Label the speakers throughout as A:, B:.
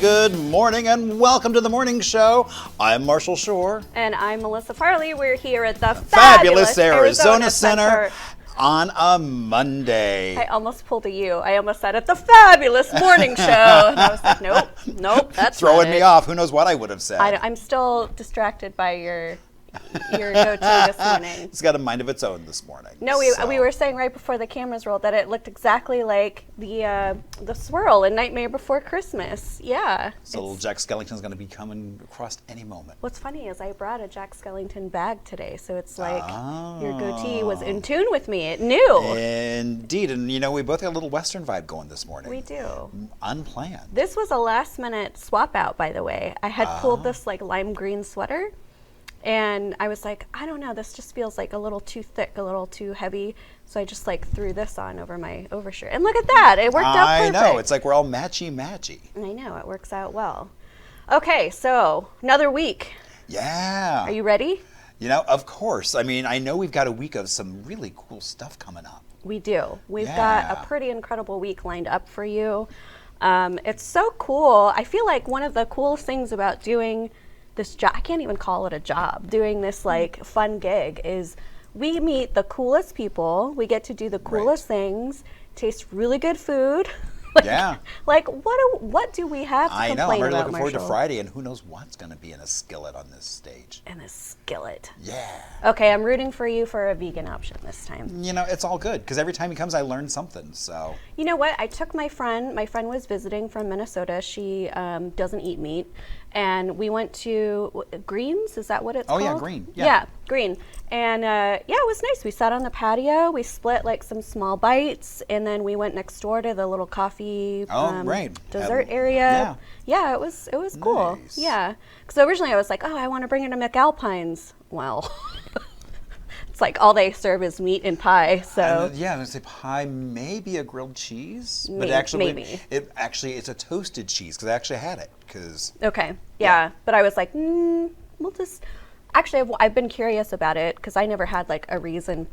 A: good morning and welcome to the morning show. I'm Marshall Shore.
B: And I'm Melissa Farley. We're here at the
A: fabulous Arizona Center on a Monday.
B: I almost pulled a U. I almost said at the fabulous morning show. And I was like, nope, that's
A: throwing me off. Who knows what I would have said.
B: I'm still distracted by your go-to this morning.
A: It's got a mind of its own this morning.
B: No, we were saying right before the cameras rolled that it looked exactly like the swirl in Nightmare Before Christmas. Yeah.
A: So little Jack Skellington's going to be coming across any moment.
B: What's funny is I brought a Jack Skellington bag today, so it's like your goatee was in tune with me. It knew.
A: Indeed, and you know, we both got a little Western vibe going this morning.
B: We do.
A: Unplanned.
B: This was a last-minute swap out, by the way. I had pulled this like lime green sweater. And I was like, I don't know, this just feels like a little too thick, a little too heavy. So I just like threw this on over my overshirt. And look at that, it worked out perfect.
A: I know, it's like we're all matchy-matchy.
B: I know, it works out well. Okay, so another week.
A: Yeah.
B: Are you ready?
A: You know, of course. I mean, I know we've got a week of some really cool stuff coming up.
B: We do. We've got a pretty incredible week lined up for you. It's so cool. I feel like one of the coolest things about doing this job, I can't even call it a job, doing this like fun gig is we meet the coolest people, we get to do the coolest things, taste really good food. Like what do we have to complain about,
A: I know, I'm really looking forward to
B: Marshall?
A: Friday and who knows what's going to be in a skillet on this stage.
B: In a skillet.
A: Yeah.
B: Okay, I'm rooting for you for a vegan option this time.
A: You know, it's all good because every time he comes I learn something, so.
B: You know what, I took my friend was visiting from Minnesota, she doesn't eat meat, and we went to Greens, is that what it's called?
A: Oh yeah, Green.
B: Yeah, Green. And yeah, it was nice. We sat on the patio, we split like some small bites, and then we went next door to the little coffee dessert area. Yeah, it was cool.
A: Nice.
B: Yeah, because originally I was like, oh, I want to bring it to McAlpine's. Well, it's like all they serve is meat and pie. So
A: yeah, I'm gonna say pie, maybe a grilled cheese, but
B: maybe.
A: it's a toasted cheese because I actually had it.
B: Okay, yeah, but I was like, we'll just. Actually, I've been curious about it because I never had like a reason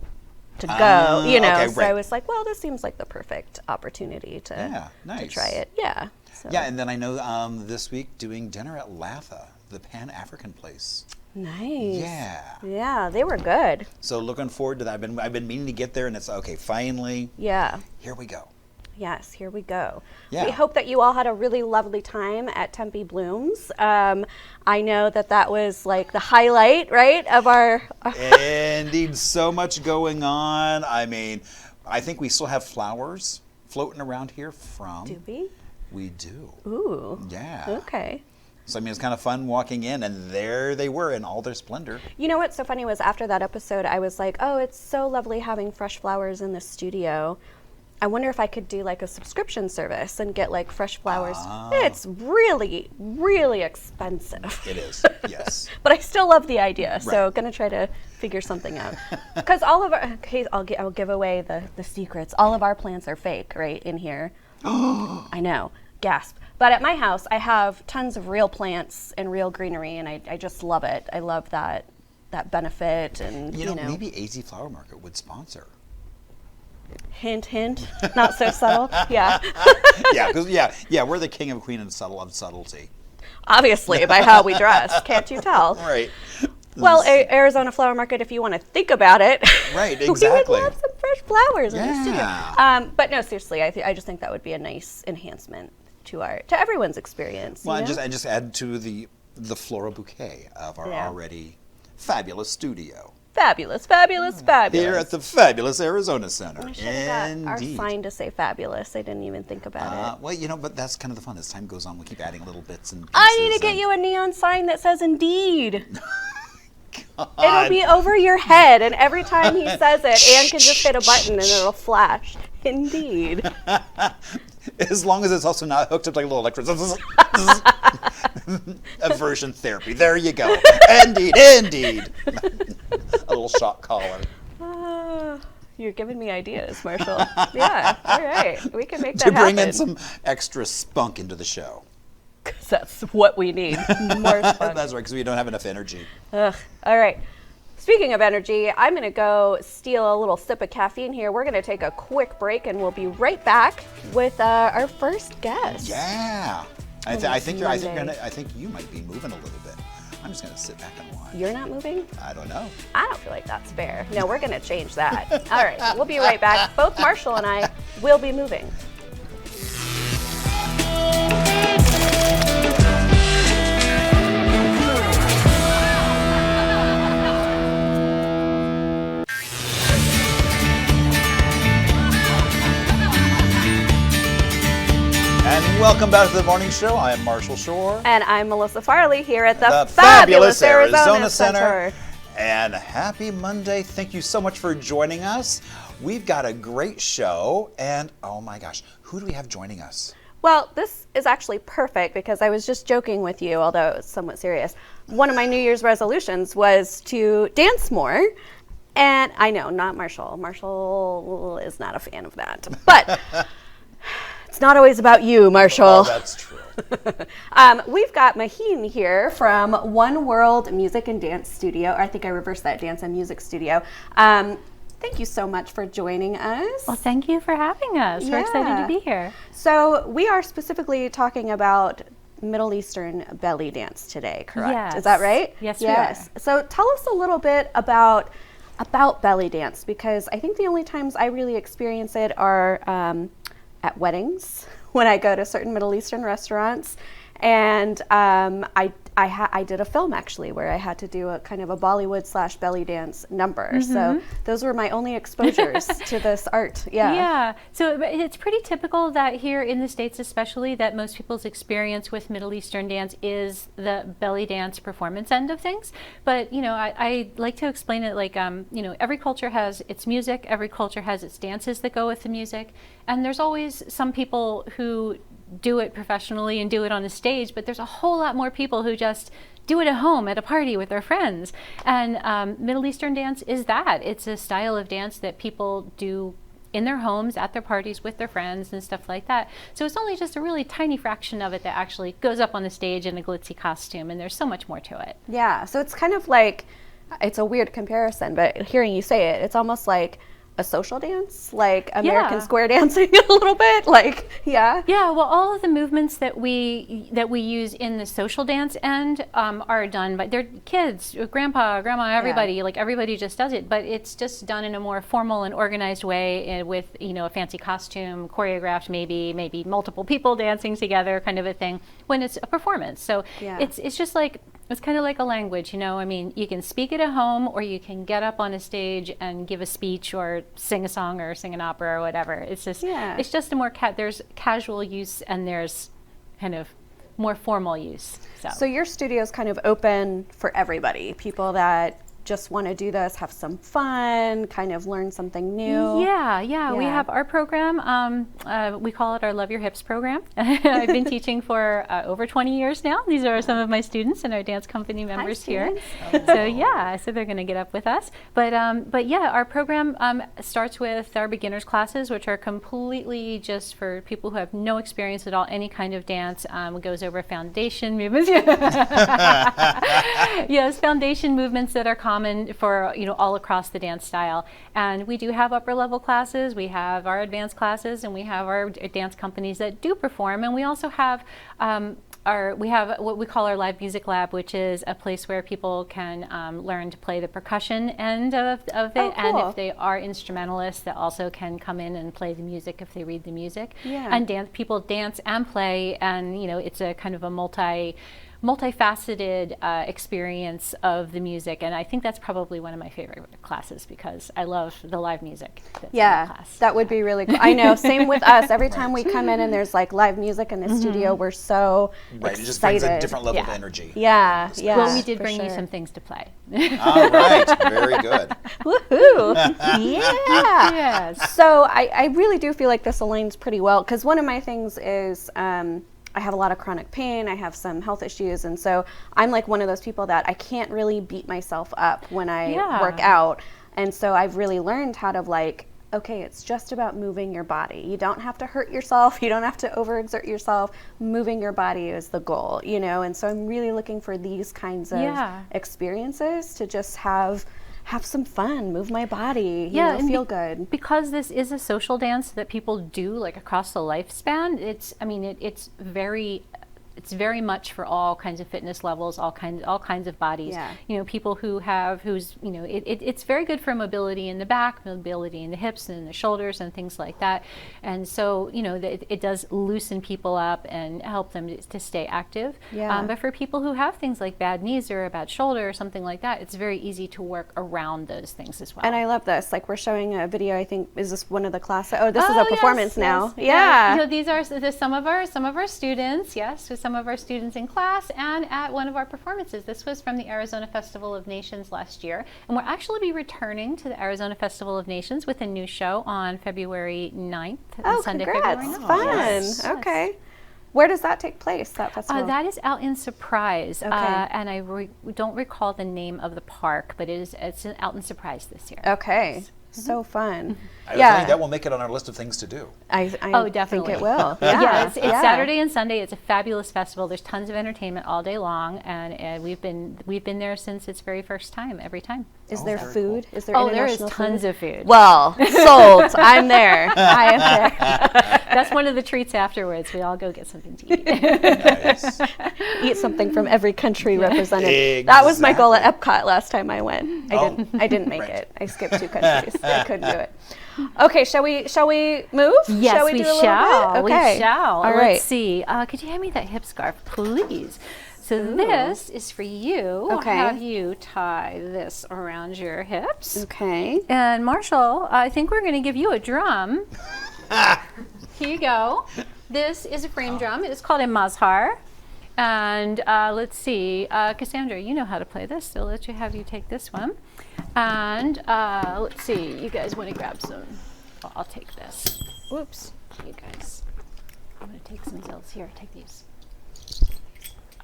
B: to go, you know. So I was like, well, this seems like the perfect opportunity to try it. Yeah. So.
A: Yeah, and then I know this week doing dinner at Latha, the Pan-African place.
B: Nice.
A: Yeah.
B: Yeah, they were good.
A: So looking forward to that. I've been meaning to get there, and it's okay. Finally.
B: Yeah.
A: Here we go.
B: Yes, here we go.
A: Yeah.
B: We hope that you all had a really lovely time at Tempe Blooms. I know that was like the highlight, right, of our...
A: Indeed, so much going on. I mean, I think we still have flowers floating around here from...
B: Do we?
A: We do.
B: Ooh.
A: Yeah.
B: Okay.
A: So, I mean, it's kind of fun walking in, and there they were in all their splendor.
B: You know what's so funny was after that episode, I was like, oh, it's so lovely having fresh flowers in the studio. I wonder if I could do like a subscription service and get like fresh flowers. It's really, really expensive.
A: It is, yes.
B: But I still love the idea, so gonna try to figure something out. Because all of our, I'll give away the secrets. All of our plants are fake, right, in here. I know, gasp. But at my house, I have tons of real plants and real greenery, and I just love it. I love that benefit, and
A: you know. Maybe AZ Flower Market would sponsor.
B: Hint, hint. Not so subtle. Yeah.
A: We're the king and queen of subtlety.
B: Obviously, by how we dress. Can't you tell?
A: Right.
B: Well, Arizona Flower Market, if you want to think about it.
A: Right, exactly.
B: We would love some fresh flowers in the studio. But no, seriously, I just think that would be a nice enhancement to everyone's experience.
A: Well, I just add to the floral bouquet of our already fabulous studio.
B: Fabulous, fabulous, fabulous.
A: Here at the fabulous Arizona Center.
B: We should have got our sign to say fabulous. I didn't even think about it.
A: Well, you know, but that's kind of the fun. As time goes on, we keep adding little bits and pieces.
B: I need to get you a neon sign that says Indeed. It'll be over your head, and every time he says it, Ann can just hit a button and it'll flash. Indeed.
A: As long as it's also not hooked up like a little electric aversion therapy. There you go. Indeed. A little shock collar.
B: You're giving me ideas, Marshall. Yeah, all right. We can make that
A: happen. To bring
B: in
A: some extra spunk into the show.
B: Because that's what we need. More spunk.
A: That's right, because we don't have enough energy.
B: All right. Speaking of energy, I'm going to go steal a little sip of caffeine here. We're going to take a quick break, and we'll be right back with our first guest.
A: Yeah. I think you might be moving a little bit. I'm just gonna sit back and watch.
B: You're not moving?
A: I don't know.
B: I don't feel like that's fair. No, we're gonna change that. All right, we'll be right back. Both Marshall and I will be moving.
A: And welcome back to the morning show. I am Marshall Shore.
B: And I'm Melissa Farley here at the
A: fabulous Arizona Center. And happy Monday. Thank you so much for joining us. We've got a great show. And oh my gosh, who do we have joining us?
B: Well, this is actually perfect because I was just joking with you, although it was somewhat serious. One of my New Year's resolutions was to dance more. And I know, not Marshall. Marshall is not a fan of that. But it's not always about you, Marshall.
A: Oh, that's true.
B: We've got Mahin here from One World Music and Dance Studio. Or I think I reversed that, Dance and Music Studio. Thank you so much for joining us.
C: Well, thank you for having us. We're excited to be here.
B: So we are specifically talking about Middle Eastern belly dance today, correct?
C: Yes.
B: Is that right?
C: Yes, we are.
B: So tell us a little bit about belly dance, because I think the only times I really experience it are at weddings, when I go to certain Middle Eastern restaurants. And I did a film actually where I had to do a kind of a Bollywood / belly dance number. Mm-hmm. So those were my only exposures to this art. Yeah.
C: Yeah. So it's pretty typical that here in the States especially, that most people's experience with Middle Eastern dance is the belly dance performance end of things. But, you know, I like to explain it like, you know, every culture has its music, every culture has its dances that go with the music. And there's always some people who do it professionally and do it on the stage, but there's a whole lot more people who just do it at home at a party with their friends. And Middle Eastern dance is that. It's a style of dance that people do in their homes, at their parties with their friends and stuff like that. So it's only just a really tiny fraction of it that actually goes up on the stage in a glitzy costume, and there's so much more to it.
B: Yeah, so it's kind of like, it's a weird comparison, but hearing you say it, it's almost like a social dance, like American Square dancing a little bit, like, yeah.
C: Yeah, well, all of the movements that we use in the social dance end are done by their kids, grandpa, grandma, everybody, like everybody just does it, but it's just done in a more formal and organized way with, you know, a fancy costume, choreographed maybe multiple people dancing together kind of a thing when it's a performance. So it's just like, it's kind of like a language, you know. I mean, you can speak it at home, or you can get up on a stage and give a speech or sing a song or sing an opera or whatever. It's just, it's just a more, there's casual use and there's kind of more formal use.
B: So your studio is kind of open for everybody, people that just want to do this, have some fun, kind of learn something new.
C: Yeah. We have our program. We call it our Love Your Hips program. I've been teaching for over 20 years now. These are some of my students and our dance company members here. So they're going to get up with us. But yeah, our program starts with our beginners classes, which are completely just for people who have no experience at all, any kind of dance. It goes over foundation movements. Yes, foundation movements that are common for, you know, all across the dance style. And we do have upper level classes, we have our advanced classes, and we have our dance companies that do perform. And we also have we have what we call our live music lab, which is a place where people can learn to play the percussion end of it. Oh, cool. And if they are instrumentalists, that also can come in and play the music if they read the music. And people dance and play, and, you know, it's a kind of a multifaceted experience of the music, and I think that's probably one of my favorite classes because I love the live music that's in the class.
B: That would be really cool. I know, same with us. Every time we come in and there's like live music in the studio, we're so excited.
A: It just brings a different level of energy.
B: Yeah.
C: Well, we did bring you some things to play.
A: All right, very good.
B: Woohoo! Yes. So I really do feel like this aligns pretty well, because one of my things is I have a lot of chronic pain, I have some health issues, and so I'm like one of those people that I can't really beat myself up when I work out. And so I've really learned how to, like, okay, it's just about moving your body. You don't have to hurt yourself, you don't have to overexert yourself. Moving your body is the goal, you know. And so I'm really looking for these kinds of experiences to just have some fun, move my body, you know, feel good.
C: Because this is a social dance that people do like across the lifespan, it's very it's very much for all kinds of fitness levels, all kinds of bodies.
B: Yeah.
C: You know, people it's very good for mobility in the back, mobility in the hips and in the shoulders and things like that. And so, you know, it does loosen people up and help them to stay active.
B: Yeah.
C: But for people who have things like bad knees or a bad shoulder or something like that, it's very easy to work around those things as well.
B: And I love this. Like, we're showing a video, I think, is this one of the classes? Oh, this is a performance now.
C: Yes.
B: Yeah.
C: You know, these are some of our students, yes, with some of our students in class and at one of our performances. This was from the Arizona Festival of Nations last year. And we'll actually be returning to the Arizona Festival of Nations with a new show on February 9th. Sunday,
B: congrats.
C: February 9th.
B: Fun.
C: Yes.
B: Okay. Where does that take place, that festival?
C: That is out in Surprise.
B: Okay.
C: And I don't recall the name of the park, but it's out in Surprise this year.
B: Okay.
C: Yes.
B: So fun.
A: I think that will make it on our list of things to do.
B: I
C: definitely.
B: think it will.
C: Yeah, it's Saturday and Sunday. It's a fabulous festival. There's tons of entertainment all day long, and we've been there since its very first time. Every time.
B: Is there food?
A: Cool.
B: Is there
C: there is
B: international
C: tons
B: food?
C: of food.
B: Well, sold. I'm there. I am there.
C: That's one of the treats afterwards. We all go get something to eat.
A: Nice.
B: Eat something from every country represented. That was my goal at Epcot last time I went. I didn't make it. I skipped 2 countries. I couldn't do it. Okay, shall we move?
C: Yes,
B: shall we do a little bit? Okay.
C: We shall.
B: All right.
C: Let's see. Could you hand me that hip scarf, please? So this is for you.
B: Okay.
C: I'll have you tie this around your hips.
B: Okay.
C: And Marshall, I think we're going to give you a drum. Here you go. This is a frame drum. It is called a mazhar. And let's see, Cassandra, you know how to play this, so let's have you take this one. And let's see, you guys want to grab some? Well, I'll take this. Whoops, you guys. I'm going to take some zills here. Take these.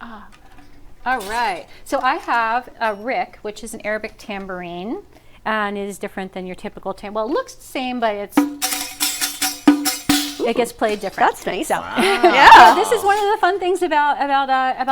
C: All right. So I have a rick, which is an Arabic tambourine, and it is different than your typical tambourine. Well, it looks the same, but it gets played different.
B: That's nice.
C: So,
B: Yeah.
C: this is one of the fun things about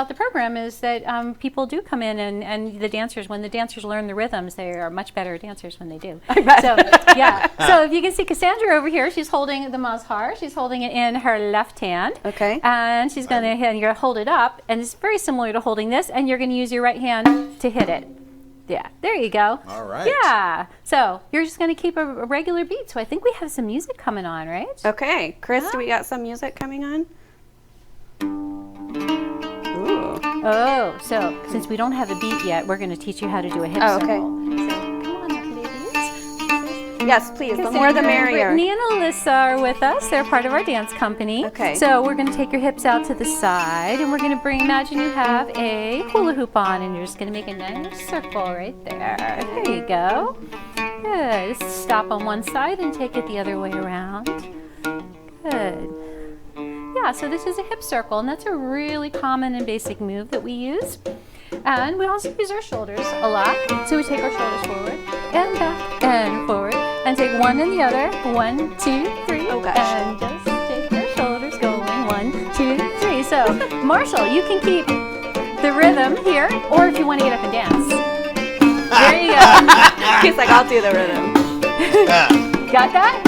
C: the program is that people do come in and the dancers, when the dancers learn the rhythms, they are much better dancers when they do.
B: I bet.
C: So yeah. So if you can see Cassandra over here, she's holding the mazhar. She's holding it in her left hand.
B: Okay.
C: And she's going to hold it up, and it's very similar to holding this, and you're going to use your right hand to hit it. Yeah, there you go.
A: All right.
C: Yeah. So you're just going to keep a regular beat. So I think we have some music coming on, right?
B: Okay. Chris, do we got some music coming on? Ooh.
C: Oh, so since we don't have a beat yet, we're going to teach you how to do a hip
B: Oh, okay.
C: circle. So come on up, ladies.
B: Yes, please. The more the merrier.
C: Brittany and Alyssa are with us. They're part of our dance company.
B: Okay.
C: So we're going to take your hips out to the side, and we're going to imagine you have a hula hoop on, and you're just going to make a nice circle right there. There you go. Good. Just stop on one side and take it the other way around. Good. Yeah, so this is a hip circle, and that's a really common and basic move that we use. And we also use our shoulders a lot. So we take our shoulders forward and back and forward and take one and the other. 1, 2, 3.
B: Oh, gosh.
C: And just take your shoulders going. 1, 2, 3. So Marshall, you can keep the rhythm here, or if you want to get up and dance. There you go.
B: He's like, I'll do the rhythm.
C: Got that?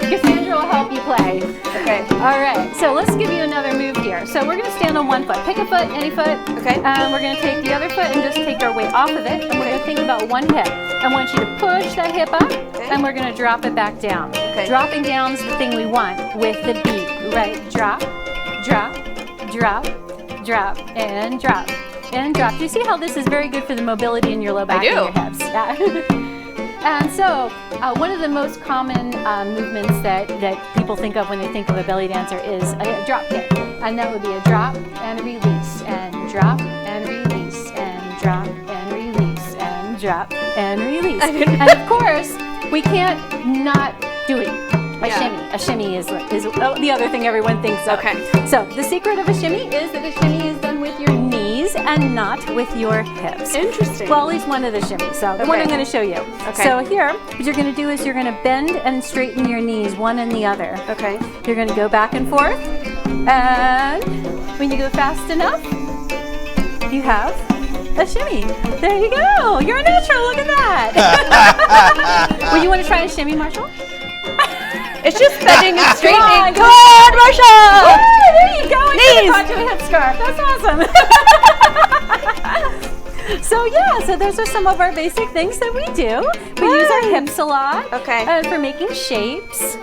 C: Cassandra will help you play.
B: Okay.
C: All right, so let's give you another move here. So we're going to stand on one foot. Pick a foot, any foot.
B: Okay.
C: And we're going to take the other foot and just take our weight off of it. And we're going to think about one hip. I want you to push that hip up, and we're going to drop it back down.
B: Okay.
C: Dropping down is the thing we want with the beat, right? Drop, drop, drop, drop, and drop, and drop. Do you see how this is very good for the mobility in your low back and your hips? Yeah. And so one of the most common movements that people think of when they think of a belly dancer is a drop kick. And that would be a drop and a release, and drop and release, and drop and release, and drop and release. And of course, we can't not do it. A shimmy is the other thing everyone thinks of.
B: Okay.
C: So the secret of a shimmy is that a shimmy is done with your knees and not with your hips.
B: Interesting.
C: Well, at least one of the shimmies. So the one I'm going to show you.
B: Okay.
C: So here, what you're going to do is you're going to bend and straighten your knees, one and the other.
B: Okay.
C: You're going to go back and forth, and when you go fast enough, you have a shimmy. There you go. You're a natural. Look at that. Well, you want to try a shimmy, Marshall?
B: It's just bending and straightening. Good, Marsha!
C: Woo, there you go.
B: Knees.
C: I got you a headscarf. That's awesome. So those are some of our basic things that we do. We use our hips a lot.
B: Okay.
C: For making shapes.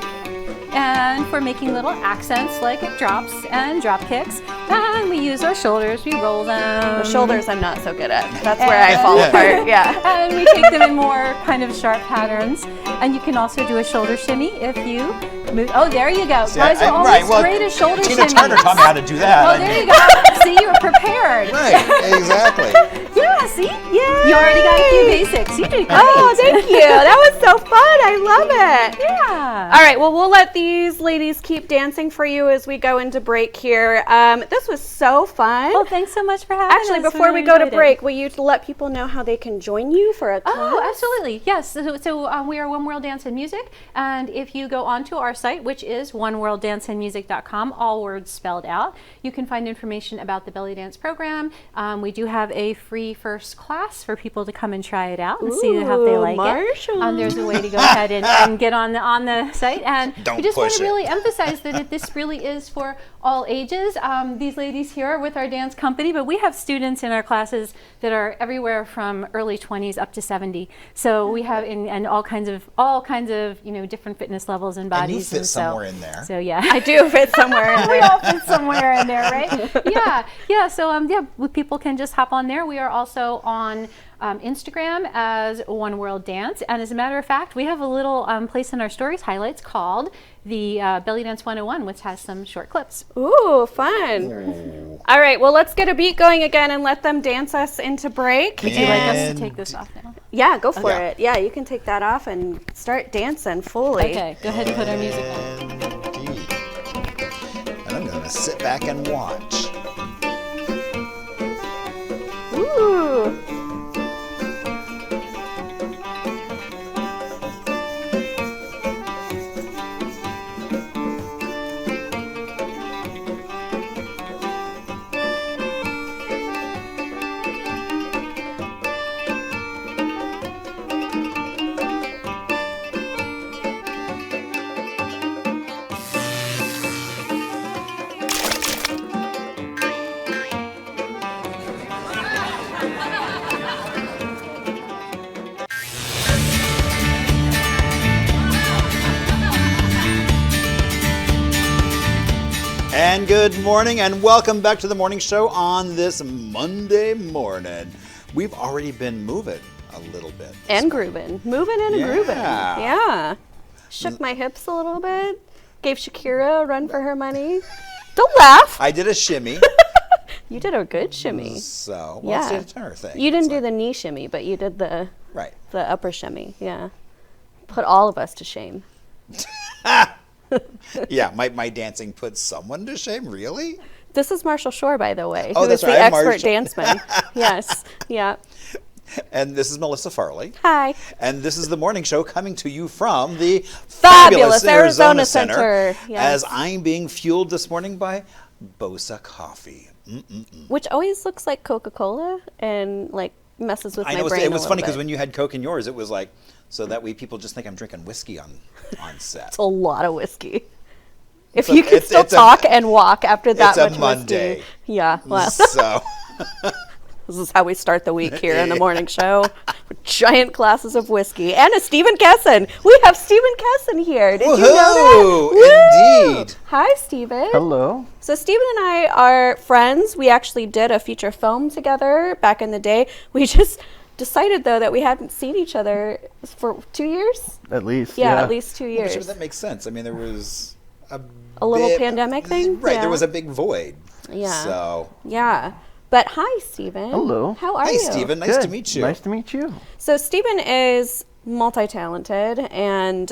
C: And for making little accents like drops and drop kicks. And we use our shoulders, we roll them.
B: The shoulders I'm not so good at. That's where I fall apart, yeah.
C: And we take them in more kind of sharp patterns. And you can also do a shoulder shimmy if you move. Oh, there you go.
A: See,
C: Guys are always great at shoulder
A: Tina
C: shimmies.
A: Turner taught me how to do that.
C: Oh, there you go. See, you were prepared.
A: Right, exactly.
C: Yeah, see?
B: Yay.
C: You already got a few basics. You did great.
B: Oh, thank you. That was so fun. I love it.
C: Yeah.
B: All right, well, we'll let these ladies keep dancing for you as we go into break here. This was so fun.
C: Well, thanks so much for having us.
B: Actually, before we
C: really
B: go to
C: enjoyed it.
B: break, will you let people know how they can join you for a class?
C: Oh, absolutely. Yes. So we are One World Dance and Music. And if you go onto our site, which is oneworlddanceandmusic.com, all words spelled out, you can find information about the belly dance program. We do have a free first class for people to come and try it out and see how they like
B: Marsha.
C: it. There's a way to go ahead and get on the site. And
A: Don't
C: we just want
A: push
C: to
A: it.
C: really emphasize that this really is for all ages. These ladies here are with our dance company, but we have students in our classes that are everywhere from early 20s up to 70. So we have and all kinds of different fitness levels and bodies.
A: And you fit
C: so,
A: somewhere in there.
C: So yeah.
B: I do fit somewhere in
C: We
B: there.
C: all fit somewhere in there, right? Yeah. So people can just hop on there. We are also on Instagram as One World Dance, and as a matter of fact, we have a little place in our stories highlights called the Belly Dance 101, which has some short clips.
B: Ooh, fun. All right, well, let's get a beat going again and let them dance us into break.
C: Would you like us to
A: And-
C: take this off now?
B: Yeah, go for
A: Okay.
B: it. Yeah, you can take that off and start dancing fully.
C: Okay, go ahead and put our music on.
A: Indeed. And I'm going to sit back and watch.
B: Ooh.
A: And good morning and welcome back to the morning show on this Monday morning. We've already been moving a little bit.
B: And grooving. Moving and grooving.
A: Yeah.
B: Yeah. Shook my hips a little bit. Gave Shakira a run for her money. Don't laugh.
A: I did a shimmy.
B: You did a good shimmy.
A: So,
B: Yeah.
A: it's Tina Turner thing.
B: You didn't
A: It's
B: do
A: like-
B: the knee shimmy, but you did the
A: Right.
B: upper shimmy. Yeah. Put all of us to shame.
A: Yeah, my dancing put someone to shame, really?
B: This is Marshall Shore, by the way,
A: Oh,
B: who is
A: that's
B: the
A: right, I'm
B: expert
A: Marshall.
B: danceman. Yes. Yeah.
A: And this is Melissa Farley.
B: Hi.
A: And this is the morning show coming to you from the
B: Fabulous Arizona Center. Yes.
A: As I'm being fueled this morning by Bosa Coffee.
B: Which always looks like Coca-Cola and like messes with
A: I
B: my
A: know
B: brain
A: it was funny because
B: bit.
A: when you had Coke in yours, it was like, so that way people just think I'm drinking whiskey on set.
B: It's a lot of whiskey. If
A: a-
B: you can
A: it's-
B: still
A: it's a-
B: talk and walk after that
A: it's a
B: much
A: Monday.
B: whiskey. Yeah. Well,
A: So,
B: this is how we start the week here in the morning show with giant glasses of whiskey and a Stephen Kessen. We have Stephen Kessen here. Did you know that?
A: Woohoo!
B: Woo!
A: Indeed.
B: Hi, Stephen.
D: Hello.
B: So Stephen and I are friends. We actually did a feature film together back in the day. We just decided, though, that we hadn't seen each other for 2 years.
D: At least.
B: Yeah, at least 2
A: Well,
B: years.
A: sure, that makes sense. I mean, there was
B: A little
A: bit-
B: pandemic thing?
A: Right,
B: Yeah.
A: there was a big void.
B: Yeah.
A: So,
B: Yeah. But hi, Stephen.
D: Hello.
B: How are
A: hey,
B: you?
A: Stephen, nice to
D: Good.
A: meet you.
D: Nice to meet you.
B: So Stephen is multi-talented, and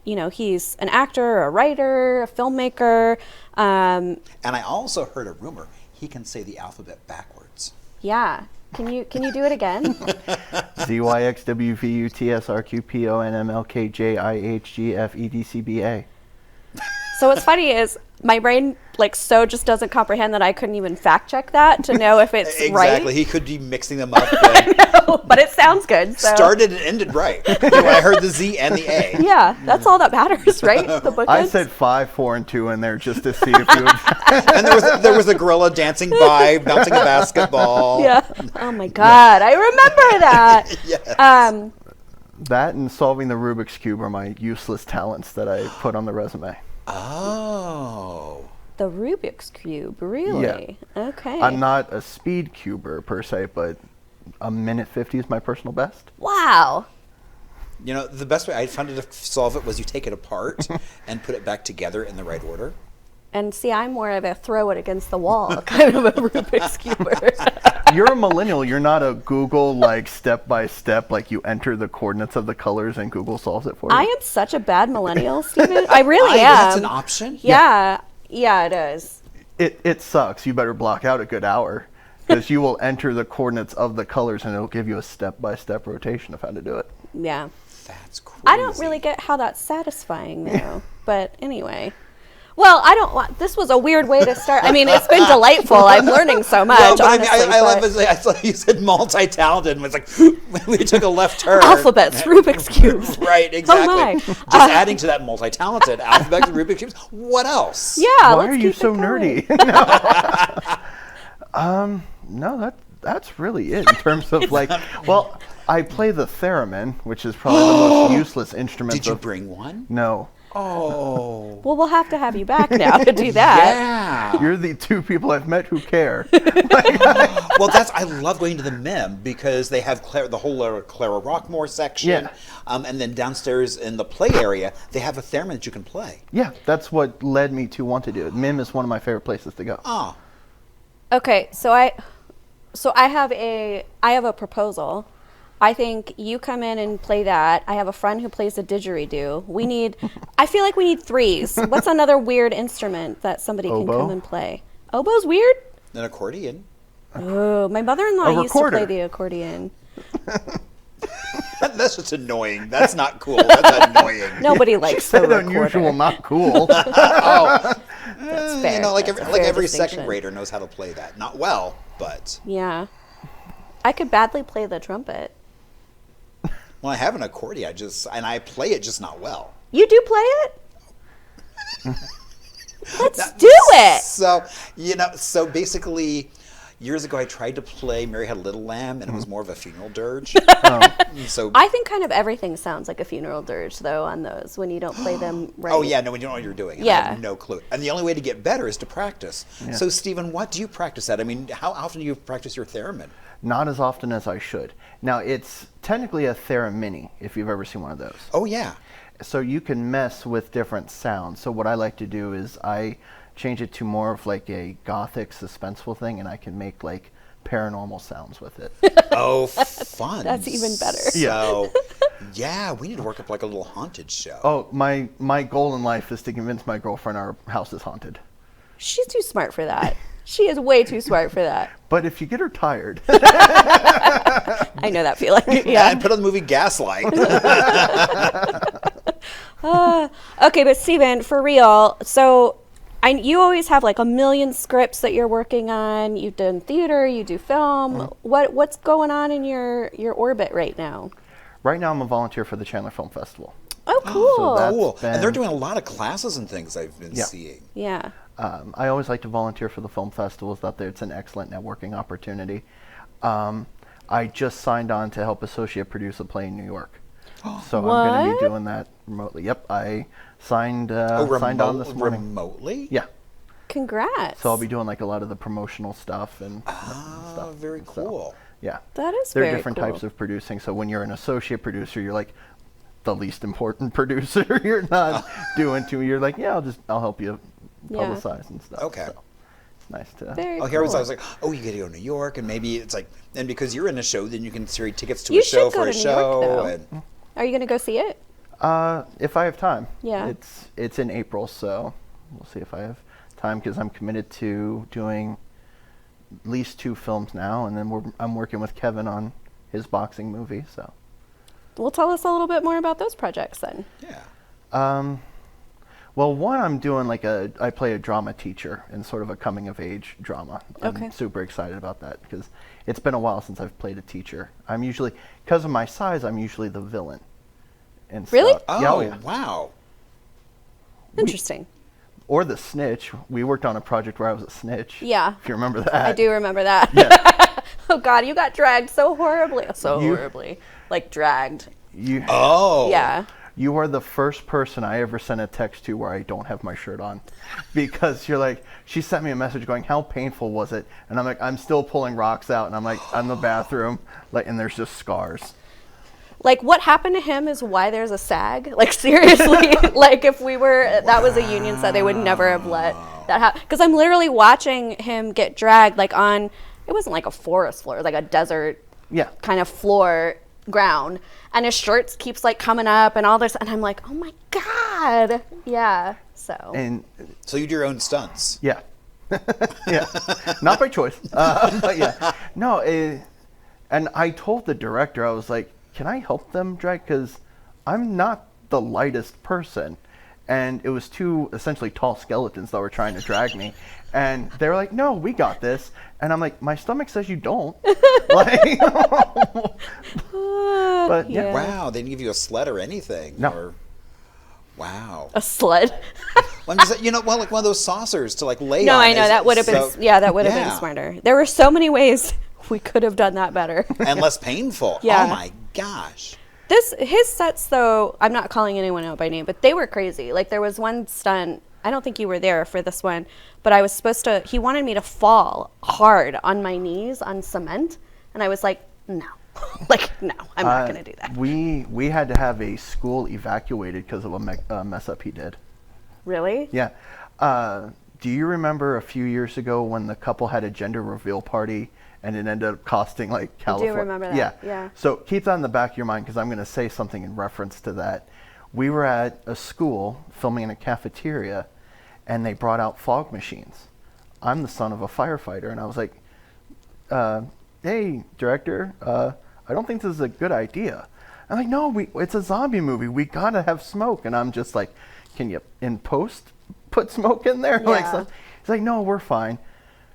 B: he's an actor, a writer, a filmmaker.
A: And I also heard a rumor he can say the alphabet backwards.
B: Yeah. Can you do it again?
D: ZYXWVUTSRQPONMLKJIHGFEDCBA.
B: So what's funny is my brain so just doesn't comprehend that I couldn't even fact check that to know if it's right.
A: Exactly. He could be mixing them up.
B: I know, but it sounds good. So.
A: Started and ended right. I heard the Z and the A.
B: Yeah, that's all that matters, right? The bookends.
D: I said 5, 4, and 2 in there just to see if you would.
A: And there was a gorilla dancing by, bouncing a basketball.
B: Yeah. Oh my God, I remember that.
A: Yes.
D: That and solving the Rubik's Cube are my useless talents that I put on the resume.
A: Oh.
B: The Rubik's Cube, really?
D: Yeah.
B: Okay.
D: I'm not a speed cuber per se, but a minute 50 is my personal best.
B: Wow.
A: The best way I found to solve it was you take it apart and put it back together in the right order.
B: And see, I'm more of a throw it against the wall kind of a Rubik's Cuber.
D: You're a millennial. You're not a Google step by step, you enter the coordinates of the colors and Google solves it for you.
B: I am such a bad millennial, Stephen. I really am.
A: That's an option?
B: Yeah, it is.
D: It sucks. You better block out a good hour because you will enter the coordinates of the colors and it'll give you a step by step rotation of how to do it.
B: Yeah.
A: That's crazy.
B: I don't really get how that's satisfying though. But anyway. Well, this was a weird way to start. I mean, it's been delightful. I'm learning so much.
A: Well, but
B: honestly,
A: I love it. I thought you said multi-talented and was we took a left turn.
B: Alphabets, Rubik's Cubes.
A: Right, exactly.
B: Oh my.
A: Just adding to that multi-talented alphabet, Rubik's Cubes. What else?
B: Yeah,
D: Why are you so nerdy? No, that's really it in terms of I play the theremin, which is probably the most useless instrument.
A: Did you bring one?
D: No.
A: Oh.
B: Well, we'll have to have you back now to do that.
A: Yeah.
D: You're the 2 people I've met who care.
A: Well, I love going to the MIM because they have the whole Clara Rockmore section.
D: Yeah.
A: And then downstairs in the play area, they have a theremin that you can play.
D: Yeah, that's what led me to want to do it. MIM is one of my favorite places to go.
A: Oh.
B: Okay, so I have a proposal. I think you come in and play that. I have a friend who plays the didgeridoo. I feel like we need 3s. What's another weird instrument that somebody can come and play? Oboe's weird?
A: An accordion.
B: Oh, my mother-in-law used to play the accordion.
A: That's just annoying. That's not cool. That's annoying.
B: Nobody likes
D: She said
B: the
D: unusual, not cool.
A: Oh.
B: That's fair.
A: Every second grader knows how to play that. Not well, but.
B: Yeah. I could badly play the trumpet.
A: Well, I have an accordion, and I play it just not well.
B: You do play it? Let's do it.
A: So basically, years ago I tried to play Mary Had a Little Lamb, and it was more of a funeral dirge. So
B: I think kind of everything sounds like a funeral dirge, though, on those when you don't play them right.
A: Oh yeah, no, when you don't know what you're doing.
B: Yeah.
A: I have no clue. And the only way to get better is to practice. Yeah. So Stephen, what do you practice at? I mean, how often do you practice your theremin?
D: Not as often as I should. Now, it's technically a theremin, if you've ever seen one of those.
A: Oh, yeah.
D: So you can mess with different sounds. So what I like to do is I change it to more of a gothic, suspenseful thing, and I can make paranormal sounds with it.
A: Oh, fun.
B: That's even better.
A: So, yeah, we need to work up a little haunted show.
D: Oh, my goal in life is to convince my girlfriend our house is haunted.
B: She's too smart for that. She is way too smart for that.
D: But if you get her tired.
B: I know that feeling. Yeah.
A: And put on the movie Gaslight.
B: Okay, but Stephen, for real, so you always have a million scripts that you're working on. You've done theater, you do film. Mm-hmm. What's going on in your orbit right now?
D: Right now I'm a volunteer for the Chandler Film Festival.
B: Oh, cool.
D: So
A: cool. And they're doing a lot of classes and things I've been seeing.
B: Yeah.
D: I always like to volunteer for the film festivals out there. It's an excellent networking opportunity. I just signed on to help associate produce a play in New York. So
B: what?
D: I'm going to be doing that remotely. Yep, I signed on this morning.
A: Remotely?
D: Yeah.
B: Congrats.
D: So I'll be doing a lot of the promotional stuff and stuff.
A: Very cool.
D: So, yeah.
B: That is
D: there
B: very
D: are different
B: cool.
D: types of producing. So when you're an associate producer, you're the least important producer. You're not doing too. You're I'll help you publicize and stuff.
A: Okay.
D: So it's nice to.
B: Very
A: here
B: cool.
A: I was you get to go to New York, and maybe it's and because you're in a show, then you can trade tickets to
B: You
A: a show
B: should go
A: for a
B: to New
A: show.
B: York, though. Are you going to go see it?
D: If I have time.
B: Yeah.
D: It's in April, so we'll see if I have time because I'm committed to doing at least 2 films now, and then I'm working with Kevin on his boxing movie. So.
B: Well, tell us a little bit more about those projects then.
A: Yeah.
D: Well, one, I'm doing I play a drama teacher in sort of a coming of age drama. I'm super excited about that because it's been a while since I've played a teacher. I'm usually, because of my size, I'm usually the villain. And
B: really?
A: Oh, yeah. Wow.
B: Interesting.
D: Or the snitch. We worked on a project where I was a snitch.
B: Yeah.
D: If you remember that.
B: I do remember that.
D: Yeah.
B: Oh, God, you got dragged so horribly. Horribly. Like, dragged. Yeah.
D: You are the first person I ever sent a text to where I don't have my shirt on. Because you're like, she sent me a message going, how painful was it? And I'm like, I'm still pulling rocks out. And I'm like, I'm in the bathroom. And there's just scars.
B: Like, what happened to him is why there's a SAG. Like, seriously. Like, if that was a union set, they would never have let that happen. Because I'm literally watching him get dragged, like, it wasn't like a forest floor. It was like a desert kind of ground. And his shirts keeps, like, coming up and all this. And I'm like, oh, my God. Yeah.
A: So you do your own stunts?
D: Yeah. Yeah. Not by choice. But, yeah. No, and I told the director, I was like, can I help them drag? Because I'm not the lightest person. And it was two essentially tall skeletons that were trying to drag me. And they were like, no, we got this. And I'm like, my stomach says you don't. Like, but yeah.
A: Wow, they didn't give you a sled or anything.
D: No.
A: Wow.
B: A sled?
A: Well, I'm just, like one of those saucers to like lay on.
B: No, I know. That would have been, that would have been smarter. There were so many ways we could have done that better.
A: And less painful.
B: Yeah.
A: Oh my gosh.
B: His sets, though, I'm not calling anyone out by name, but they were crazy. Like, there was one stunt, I don't think you were there for this one, but I was he wanted me to fall hard on my knees on cement, and I was like, no. Like, no, I'm not going to do that.
D: We had to have a school evacuated because of a mess up he did.
B: Really?
D: Yeah. Do you remember a few years ago when the couple had a gender reveal party and it ended up costing like California?
B: I do remember that. Yeah.
D: So keep that in the back of your mind because I'm going to say something in reference to that. We were at a school filming in a cafeteria and they brought out fog machines. I'm the son of a firefighter and I was like, hey, director, I don't think this is a good idea. I'm like, no, it's a zombie movie. We got to have smoke. And I'm just like, can you, in post, put smoke in there?
B: Yeah.
D: Like, so, he's like, no, we're fine.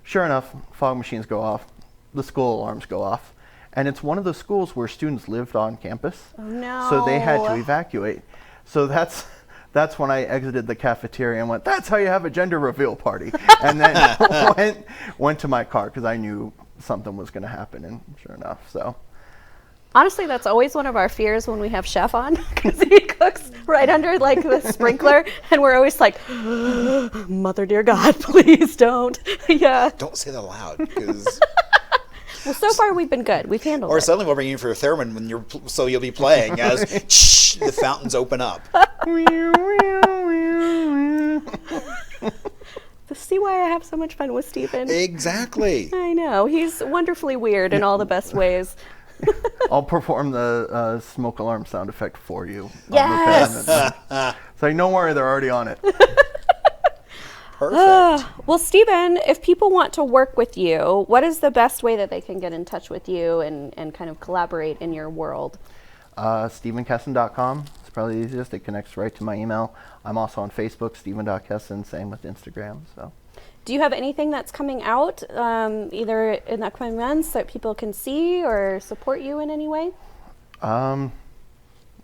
D: Sure enough, fog machines go off. The school alarms go off. And it's one of the schools where students lived on campus.
B: Oh, no.
D: So they had to evacuate. So that's when I exited the cafeteria and went, that's how you have a gender reveal party. And then went to my car because I knew something was going to happen. And sure enough, so.
B: Honestly, that's always one of our fears when we have Chef on, because he cooks right under like the sprinkler, and we're always like, Mother dear God, please don't. Yeah.
A: Don't say that loud, because.
B: Well, so far we've been good. We've handled it.
A: Or suddenly we'll bring you for a theremin when you'll be playing as the fountains open up.
B: See why I have so much fun with Stephen?
A: Exactly.
B: I know. He's wonderfully weird in all the best ways.
D: I'll perform the smoke alarm sound effect for you.
B: Yes.
D: So don't worry, they're already on it.
A: Perfect.
B: Well, Stephen, if people want to work with you, what is the best way that they can get in touch with you and kind of collaborate in your world?
D: StephenKessen.com. It's probably the easiest. It connects right to my email. I'm also on Facebook, Stephen.Kessen, same with Instagram. So.
B: Do you have anything that's coming out either in the upcoming months that people can see or support you in any way?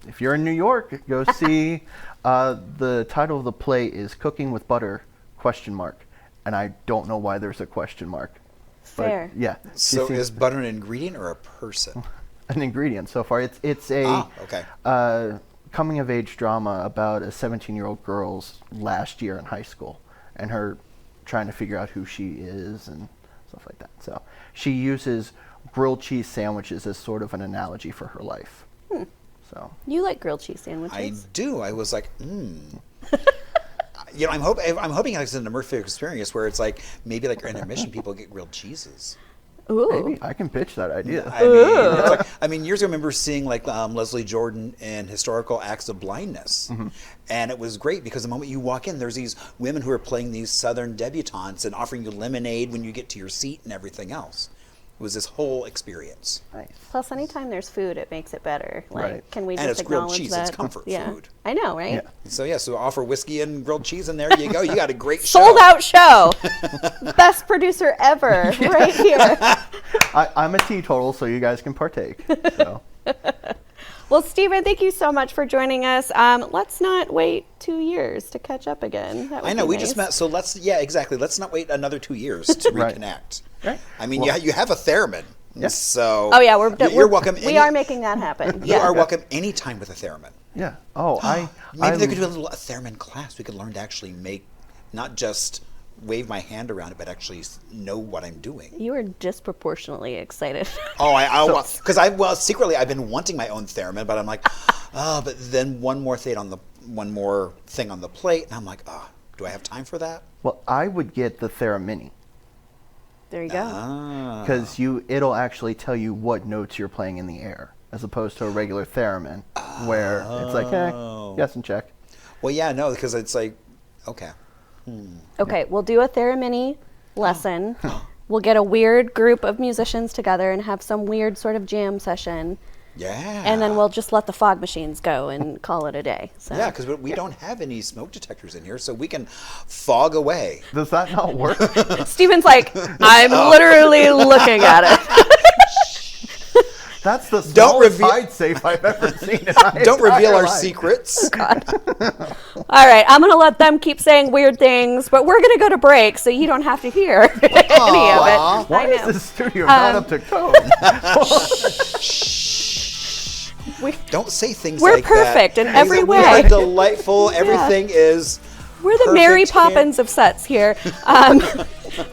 D: If you're in New York, go see. The title of the play is Cooking with Butter, ? And I don't know why there's a question mark.
B: Fair.
D: But, yeah.
A: So is butter an ingredient or a person?
D: An ingredient so far. It's a coming of age drama about a 17-year-old girl's last year in high school and her trying to figure out who she is and stuff like that. So she uses grilled cheese sandwiches as sort of an analogy for her life. So
B: you like grilled cheese sandwiches?
A: I do. I was like, You know, I'm hoping it's an immersive experience where it's like maybe like intermission people get grilled cheeses.
B: Ooh.
D: Maybe I can pitch that idea.
A: I mean, years ago, I remember seeing like Leslie Jordan in Historical Acts of Blindness, and it was great because the moment you walk in, there's these women who are playing these Southern debutantes and offering you lemonade when you get to your seat and everything else. It was this whole experience.
D: Nice.
B: Plus, anytime there's food, it makes it better. Like,
D: Right.
B: can we
A: And
B: just
A: it's grilled
B: acknowledge
A: cheese.
B: that?
A: It's comfort
B: Yeah.
A: food.
B: I know, right?
D: Yeah.
A: So offer whiskey and grilled cheese, and there you go. You got a great
B: Sold
A: show.
B: out show. Best producer ever, right here.
D: I'm a teetotal, so you guys can partake. So.
B: Well, Stephen, thank you so much for joining us. Let's not wait 2 years to catch up again. That would
A: I know,
B: be
A: we
B: nice.
A: just met, so exactly. Let's not wait another 2 years to
D: Right.
A: reconnect.
D: Right.
A: I mean,
D: Well-
A: you have a theremin.
D: Yeah.
A: So
B: Oh yeah,
A: you're welcome.
B: We are making that happen.
A: You
B: Yeah.
A: are welcome anytime with a theremin.
D: Yeah. Oh,
A: Maybe they could do a theremin class. We could learn to actually make, not just wave my hand around it, but actually know what I'm doing.
B: You are disproportionately excited.
A: Oh, because secretly I've been wanting my own theremin, but I'm like, oh, but then one more thing on the plate, and I'm like, oh, do I have time for that?
D: Well, I would get the Theramini
B: There you go.
D: because it'll actually tell you what notes you're playing in the air, as opposed to a regular theremin, where it's like, yes and check.
A: Well, yeah, no, because it's like, okay.
B: Okay, we'll do a Theramini lesson. We'll get a weird group of musicians together and have some weird sort of jam session.
A: Yeah.
B: And then we'll just let the fog machines go and call it a day. So.
A: Yeah, because we don't have any smoke detectors in here, so we can fog away.
D: Does that not work?
B: Steven's like, I'm literally looking at it.
D: That's the
A: Don't
D: smallest
A: reveal-
D: hide safe I've ever seen. In my
A: Don't
D: entire
A: reveal our
D: life.
A: secrets.
B: All right, I'm going to let them keep saying weird things, but we're going to go to break so you don't have to hear any of it.
D: Why
B: I
D: is
B: know.
D: this studio not up to code?
A: Don't say things
B: We're
A: like that.
B: perfect in every
A: We are
B: way.
A: delightful. Everything is
B: We're the Mary
A: perfect here.
B: Poppins of sets here.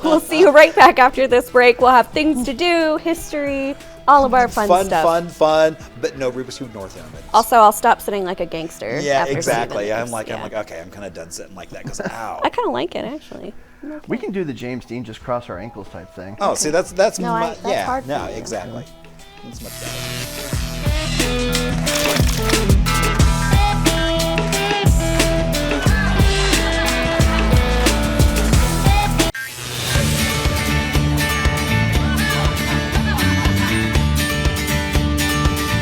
B: We'll see you right back after this break. We'll have things to do, history, all of our fun stuff.
A: Fun, but no Rubik's Cube North End.
B: Also, I'll stop sitting like a gangster.
A: Yeah,
B: after
A: exactly.
B: Stephen
A: I'm
B: leaves.
A: like,
B: Yeah.
A: okay, I'm kind of done sitting like that because ow.
B: I kind of like it actually.
D: We can do the James Dean just cross our ankles type thing.
A: Oh, see, that's
B: No, that's
A: yeah,
B: hard for
A: no,
B: me.
A: exactly. That's much better.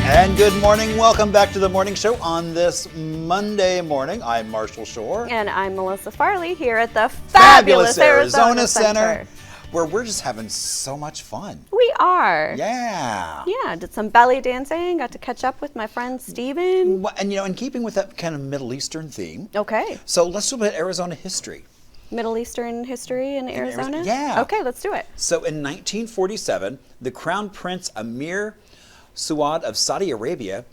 A: And good morning. Welcome back to the morning show on this Monday morning. I'm Marshall Shore.
B: And I'm Melissa Farley here at the fabulous Arizona Center.
A: Where we're just having so much fun.
B: We are.
A: Yeah.
B: Yeah, did some belly dancing, got to catch up with my friend Stephen.
A: Well, and in keeping with that kind of Middle Eastern theme,
B: Okay.
A: so let's do a bit of Arizona history.
B: Middle Eastern history in Arizona?
A: Yeah.
B: Okay, let's do it.
A: So in 1947, the Crown Prince Amir Saud of Saudi Arabia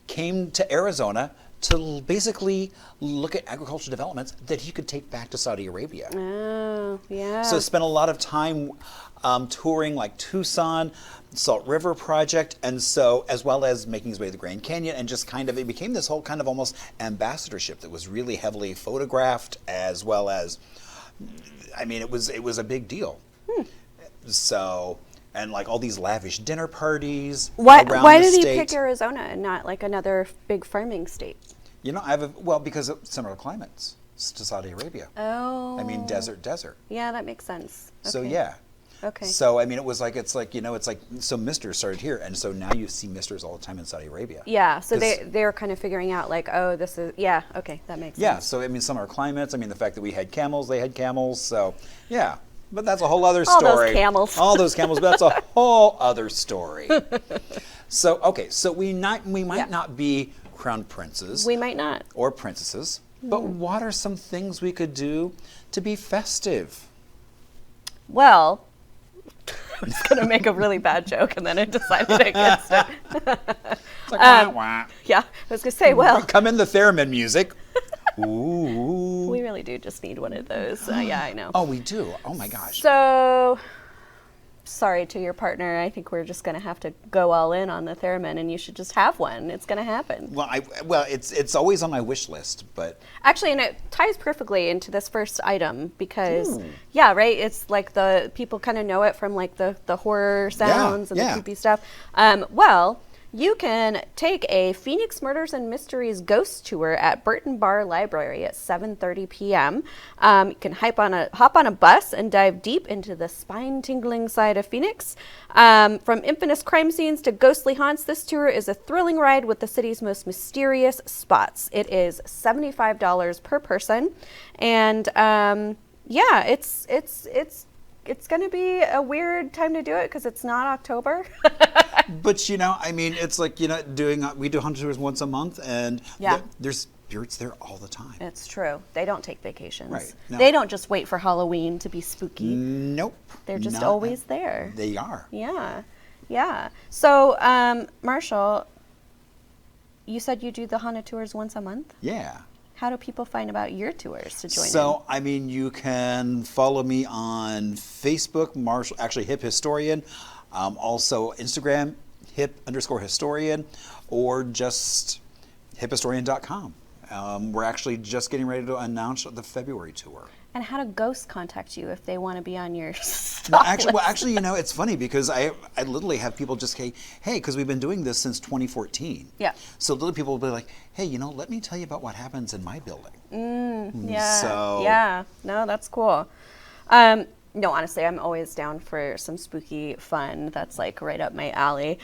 A: came to Arizona to basically look at agricultural developments that he could take back to Saudi Arabia.
B: Oh, yeah.
A: So spent a lot of time touring like Tucson, Salt River Project, and so as well as making his way to the Grand Canyon, and just kind of it became this whole kind of almost ambassadorship that was really heavily photographed, as well as, I mean, it was a big deal. So. And like all these lavish dinner parties
B: Why
A: around
B: did
A: the
B: he
A: state.
B: pick Arizona and not like another big farming state?
A: You know, because of similar climates to Saudi Arabia.
B: Oh.
A: I mean, desert.
B: Yeah, that makes sense.
A: So
B: Okay.
A: yeah.
B: Okay.
A: So I mean, it's like so misters started here, and so now you see misters all the time in Saudi Arabia.
B: Yeah, so
A: 'Cause-
B: they're kind of figuring out like, oh, this is, yeah, okay, that makes
A: Yeah.
B: sense.
A: So I mean, similar climates. I mean, the fact that we had camels, they had camels. So yeah. But that's a whole other
B: All those
A: story.
B: camels.
A: All those camels. But that's a whole other story. So okay. So we might not be crown princes.
B: We might not.
A: Or princesses. But what are some things we could do to be festive?
B: Well, I was going to make a really bad joke and then I decided against it.
A: It's like, wah, wah.
B: Yeah, I was going to say, well,
A: Come in the theremin music. Ooh.
B: we really do just need one of those. Yeah, I know.
A: Oh, we do. Oh my gosh.
B: So, sorry to your partner. I think we're just going to have to go all in on the theremin, and you should just have one. It's going to happen.
A: Well, it's always on my wish list, but
B: Actually, and it ties perfectly into this first item because, yeah, right? It's like the people kind of know it from like the horror sounds and
A: yeah.
B: the creepy stuff. Well, you can take a Phoenix Murders and Mysteries ghost tour at Burton Bar Library at 7:30 p.m. You can hop on a bus and dive deep into the spine-tingling side of Phoenix. From infamous crime scenes to ghostly haunts, this tour is a thrilling ride with the city's most mysterious spots. It is $75 per person, and yeah, it's going to be a weird time to do it because it's not October.
A: But I mean, it's like we do haunted tours once a month, and there's spirits there all the time.
B: It's true. They don't take vacations.
A: Right. No.
B: They don't just wait for Halloween to be spooky.
A: Nope.
B: They're just always there.
A: They are.
B: Yeah. Yeah. So, Marshall, you said you do the haunted tours once a month?
A: Yeah.
B: How do people find about your tours to join in?
A: So, I mean, you can follow me on Facebook, Hip Historian, also Instagram, hip_historian, or just hiphistorian.com. We're actually just getting ready to announce the February tour.
B: And how do ghosts contact you if they want to be on your
A: Well, actually, it's funny because I literally have people just say, hey, because we've been doing this since 2014.
B: Yeah.
A: So little people will be like, hey, let me tell you about what happens in my building.
B: Yeah.
A: So.
B: Yeah. No, that's cool. No, honestly, I'm always down for some spooky fun. That's like right up my alley.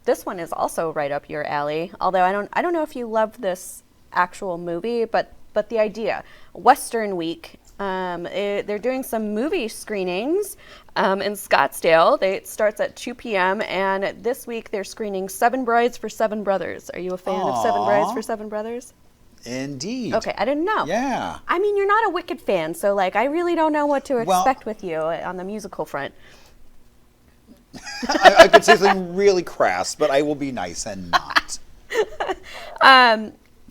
B: This one is also right up your alley. Although I don't know if you love this actual movie, but the idea, Western Week. They're doing some movie screenings in Scottsdale. It starts at 2 p.m. and this week they're screening 7 Brides for 7 Brothers. Are you a fan of 7 Brides for 7 Brothers?
A: Indeed.
B: Okay, I didn't know.
A: Yeah.
B: I mean, you're not a Wicked fan, so I really don't know what to expect with you on the musical front.
A: I could say something really crass, but I will be nice and not.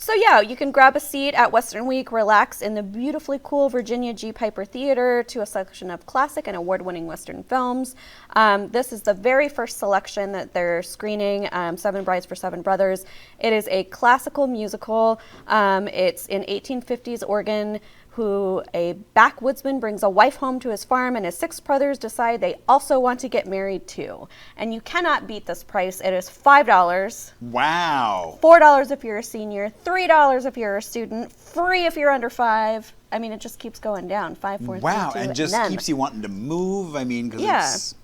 B: So yeah, you can grab a seat at Western Week, relax in the beautifully cool Virginia G. Piper Theater to a selection of classic and award-winning Western films. This is the very first selection that they're screening, 7 Brides for 7 Brothers. It is a classical musical. It's in 1850s Oregon, who a backwoodsman brings a wife home to his farm, and his 6 brothers decide they also want to get married too. And you cannot beat this price. It is $5.
A: Wow.
B: $4 if you're a senior, $3 if you're a student, free if you're under 5. I mean, it just keeps going down. 5, 4, 3, 2,
A: wow, and just
B: none.
A: keeps you wanting to move. I mean, because it's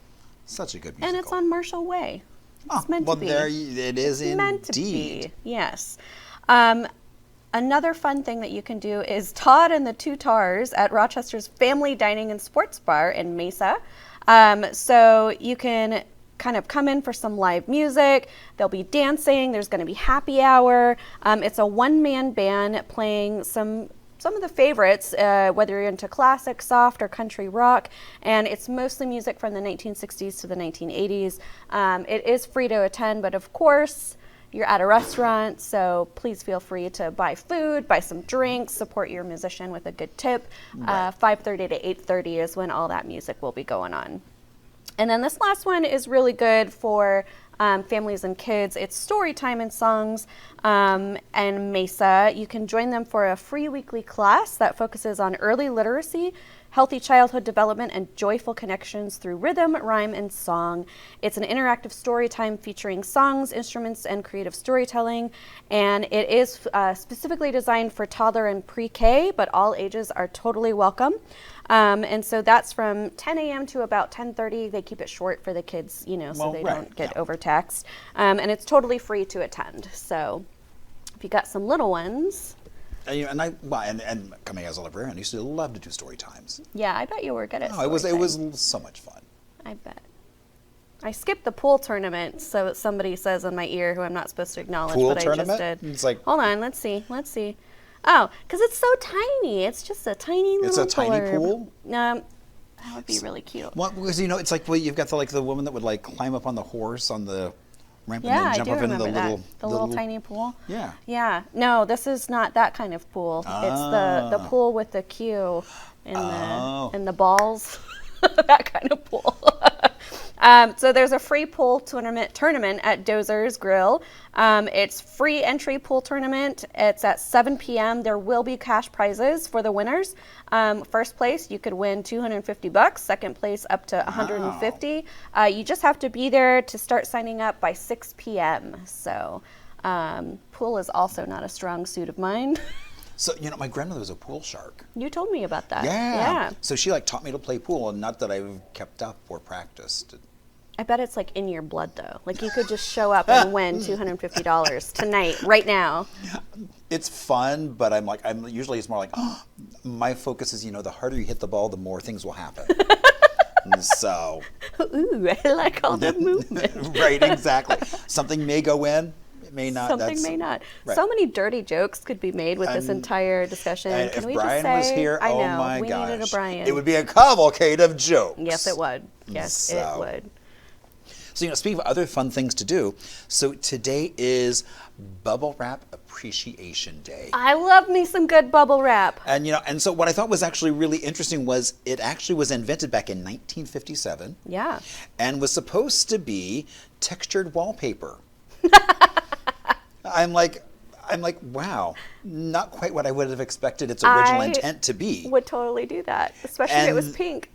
A: such a good musical.
B: And it's on Marshall Way. It's meant to be.
A: Well, there it is
B: it's
A: indeed.
B: Meant to be. Yes. Another fun thing that you can do is Todd and the Two Tars at Rochester's Family Dining and Sports Bar in Mesa. So you can kind of come in for some live music. There'll be dancing. There's going to be happy hour. It's a one-man band playing some of the favorites, whether you're into classic, soft, or country rock, and it's mostly music from the 1960s to the 1980s. It is free to attend, but of course, you're at a restaurant, so please feel free to buy food, buy some drinks, support your musician with a good tip.
A: Right.
B: 5:30 to 8:30 is when all that music will be going on. And then this last one is really good for families and kids. It's story time and songs and Mesa. You can join them for a free weekly class that focuses on early literacy, healthy childhood development, and joyful connections through rhythm, rhyme, and song. It's an interactive story time featuring songs, instruments, and creative storytelling. And it is specifically designed for toddler and pre-K, but all ages are totally welcome. And so that's from 10 a.m. to about 10:30. They keep it short for the kids, so they don't get overtaxed. And it's totally free to attend. So if you got some little ones.
A: And coming as a librarian, I used to love to do story times.
B: Yeah, I bet you were good at
A: it was so much fun.
B: I bet. I skipped the pool tournament, so somebody says in my ear who I'm not supposed to acknowledge,
A: Pool
B: but
A: tournament?
B: I just did.
A: It's like,
B: hold on, let's see. Oh, because it's so tiny. It's just a tiny little
A: It's a tiny pool?
B: That would be really cute.
A: Well, because it's like you've got the woman that would climb up on the horse on the ramp and
B: Yeah,
A: then
B: I
A: jump
B: do
A: up into
B: remember
A: the
B: that.
A: little
B: Tiny pool.
A: Yeah.
B: Yeah. No, this is not that kind of pool. It's the pool with the cue and the balls. That kind of pool. So there's a free pool tournament at Dozer's Grill. It's free entry pool tournament. It's at 7 p.m. There will be cash prizes for the winners. First place, you could win $250. Second place, up to $150. You just have to be there to start signing up by 6 p.m. So pool is also not a strong suit of mine.
A: So, my grandmother was a pool shark.
B: You told me about that.
A: Yeah. So she taught me to play pool, and not that I've kept up or practiced.
B: I bet it's like in your blood though. Like you could just show up and win $250 tonight, right now.
A: It's fun, but I'm usually it's more like, my focus is, the harder you hit the ball, the more things will happen. So.
B: Ooh, I like all the movement.
A: Right, exactly. Something may go in. It may not.
B: Something may not.
A: Right.
B: So many dirty jokes could be made with this entire discussion.
A: And
B: Can
A: if
B: we
A: Brian
B: just say,
A: was here,
B: I know,
A: oh my
B: we
A: gosh.
B: needed a Brian.
A: It would be a cavalcade of jokes.
B: Yes, it would. Yes, it would.
A: So, speaking of other fun things to do, so today is Bubble Wrap Appreciation Day.
B: I love me some good bubble wrap.
A: And, and so what I thought was actually really interesting was it actually was invented back in 1957.
B: Yeah.
A: And was supposed to be textured wallpaper. I'm like, wow, not quite what I would have expected its original intent to be.
B: Would totally do that, especially if it was pink.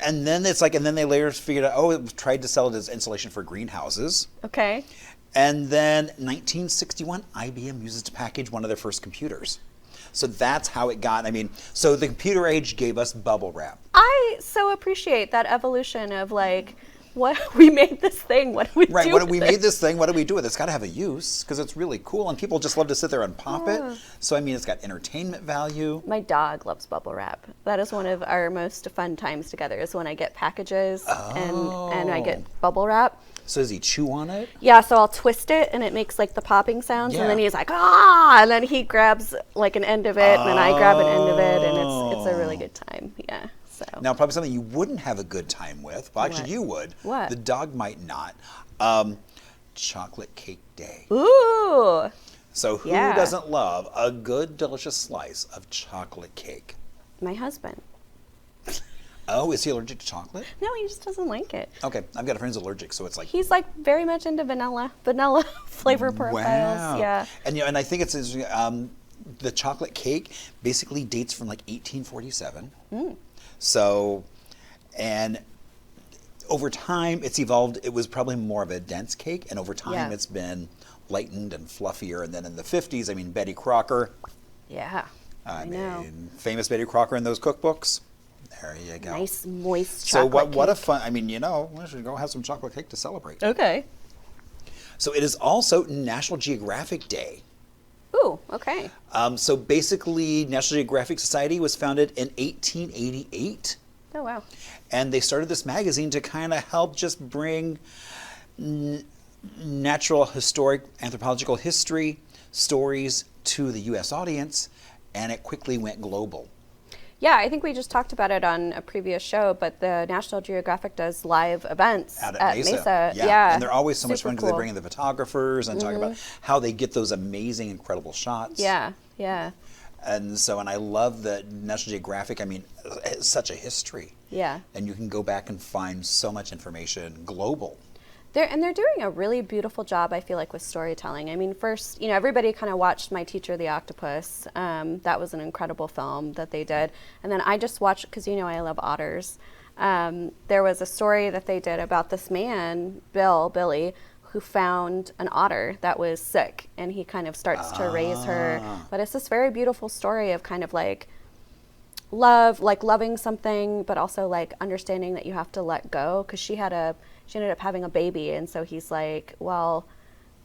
A: And then and then they later figured out, it tried to sell it as insulation for greenhouses.
B: Okay.
A: And then 1961, IBM uses it to package one of their first computers. So that's how it got, so the computer age gave us bubble wrap.
B: I so appreciate that evolution of what we made this thing. What do we do?
A: Right. We made this thing. What do we do with it? It's got to have a use because it's really cool, and people just love to sit there and pop it. So it's got entertainment value.
B: My dog loves bubble wrap. That is one of our most fun times together. Is when I get packages and I get bubble wrap.
A: So does he chew on it?
B: Yeah. So I'll twist it, and it makes the popping sounds, and then he's like and then he grabs an end of it, and then I grab an end of it, and it's a really good time. Yeah. So.
A: Now, probably something you wouldn't have a good time with. Well, actually, you would.
B: What?
A: The dog might not. Chocolate cake day.
B: Ooh.
A: So who doesn't love a good, delicious slice of chocolate cake?
B: My husband.
A: Oh, is he allergic to chocolate?
B: No, he just doesn't like it.
A: Okay, I've got a friend who's allergic, so it's like...
B: He's very much into vanilla flavor profiles.
A: Wow.
B: Yeah.
A: And I think it's the chocolate cake basically dates from 1847. So, and over time it's evolved. It was probably more of a dense cake, and over time it's been lightened and fluffier. And then in the 50s, Betty Crocker.
B: Yeah. I know.
A: Famous Betty Crocker in those cookbooks. There you go.
B: Nice, moist
A: so
B: chocolate
A: what a
B: cake.
A: fun, we should go have some chocolate cake to celebrate.
B: Okay.
A: So it is also National Geographic Day.
B: Ooh, okay.
A: So basically, National Geographic Society was founded in 1888.
B: Oh, wow.
A: And they started this magazine to kind of help just bring natural, historic, anthropological history stories to the U.S. audience, and it quickly went global.
B: Yeah, I think we just talked about it on a previous show, but the National Geographic does live events at Mesa. Yeah.
A: And they're always so much fun because
B: cool.
A: they bring in the photographers and talk about how they get those amazing, incredible shots.
B: Yeah.
A: And I love that National Geographic, it's such a history.
B: Yeah.
A: And you can go back and find so much information global.
B: They're doing a really beautiful job, I feel like, with storytelling. First, everybody kind of watched My Teacher the Octopus. That was an incredible film that they did. And then I just watched, because I love otters. There was a story that they did about this man, Billy, who found an otter that was sick, and he kind of starts to raise her. But it's this very beautiful story of kind of love, loving something, but also understanding that you have to let go, because she ended up having a baby, and so he's like, well,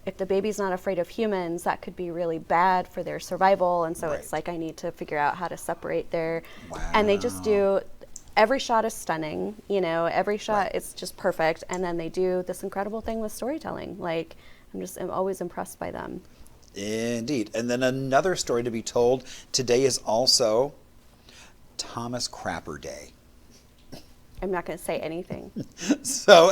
B: if the baby's not afraid of humans, that could be really bad for their survival, and so it's I need to figure out how to separate their, and they just do, every shot is stunning, every shot is just perfect, and then they do this incredible thing with storytelling. I'm always impressed by them.
A: Indeed. And then another story to be told, today is also Thomas Crapper Day.
B: I'm not going to say anything.
A: So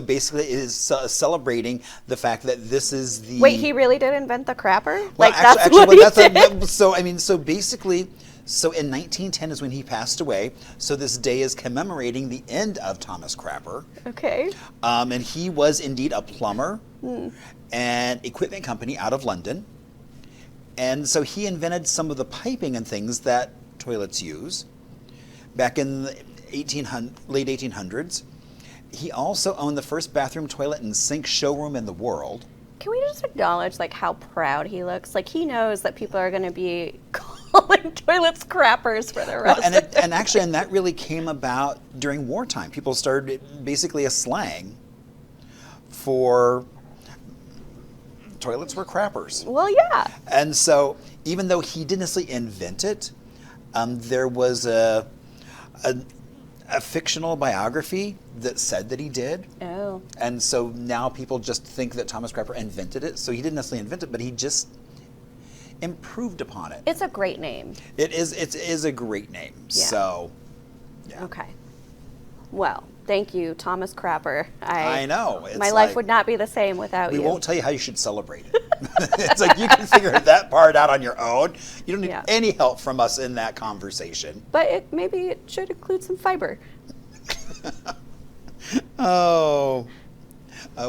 A: basically it is celebrating the fact that this is the...
B: Wait, he really did invent the crapper?
A: Well,
B: that's what he did?
A: So basically, So in 1910 is when he passed away. So this day is commemorating the end of Thomas Crapper.
B: Okay.
A: And he was indeed a plumber and equipment company out of London. And so he invented some of the piping and things that toilets use back in the late 1800s. He also owned the first bathroom, toilet, and sink showroom in the world.
B: Can we just acknowledge like how proud he looks? Like he knows that people are going to be calling toilets crappers for the rest of their
A: And actually, and that really came about during wartime. People started basically a slang for toilets were crappers.
B: Well, yeah.
A: And so even though he didn't necessarily invent it, there was a fictional biography that said that he did.
B: Oh.
A: And so now people just think that Thomas Crapper invented it. So he didn't necessarily invent it, but he just improved upon it.
B: It's a great name.
A: It is a great name.
B: Yeah.
A: So, yeah.
B: Okay. Well, thank you, Thomas Crapper.
A: I know. It's
B: My life
A: like,
B: would not be the same without
A: we
B: you.
A: won't tell you how you should celebrate it. It's like you can figure that part out on your own. You don't need
B: Yeah.
A: any help from us in that conversation.
B: But maybe it should include some fiber.
A: Oh,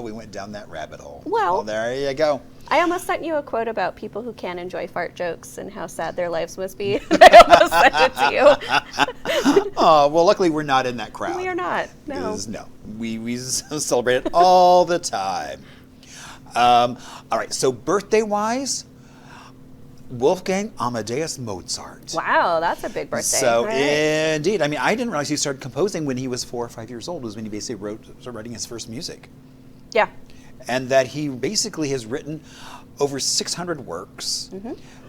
A: we went down that rabbit hole.
B: Well,
A: there you go.
B: I almost sent you a quote about people who can't enjoy fart jokes and how sad their lives must be. I almost sent it to you.
A: Oh, well, luckily we're not in that crowd.
B: We are not. No.
A: 'Cause, no, we celebrate it all the time. All right, so birthday-wise, Wolfgang Amadeus Mozart.
B: Wow, that's a big birthday.
A: So
B: All right.
A: indeed, I mean, I didn't realize he started composing when he was 4 or 5 years old. Was when he basically started writing his first music,
B: Yeah.
A: and that he basically has written over 600 works,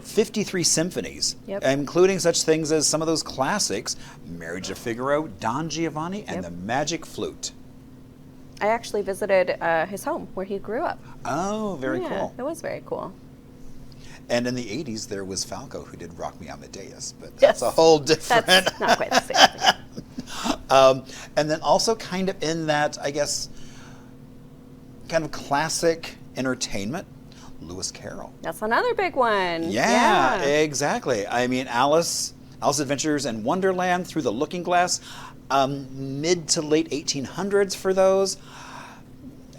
A: 53 symphonies,
B: Yep.
A: including such things as some of those classics: Marriage of Figaro, Don Giovanni, and
B: Yep.
A: the Magic Flute.
B: I actually visited his home where he grew up.
A: Oh, very
B: Yeah,
A: cool.
B: It was very cool.
A: And in the 80s, there was Falco who did Rock Me Amadeus, but that's
B: Yes.
A: a whole different.
B: That's not quite the same thing.
A: And then also kind of in that, I guess, kind of classic entertainment, Lewis Carroll.
B: That's another big one.
A: Yeah, exactly. I mean, Alice's Adventures in Wonderland, Through the Looking Glass, mid to late 1800s for those,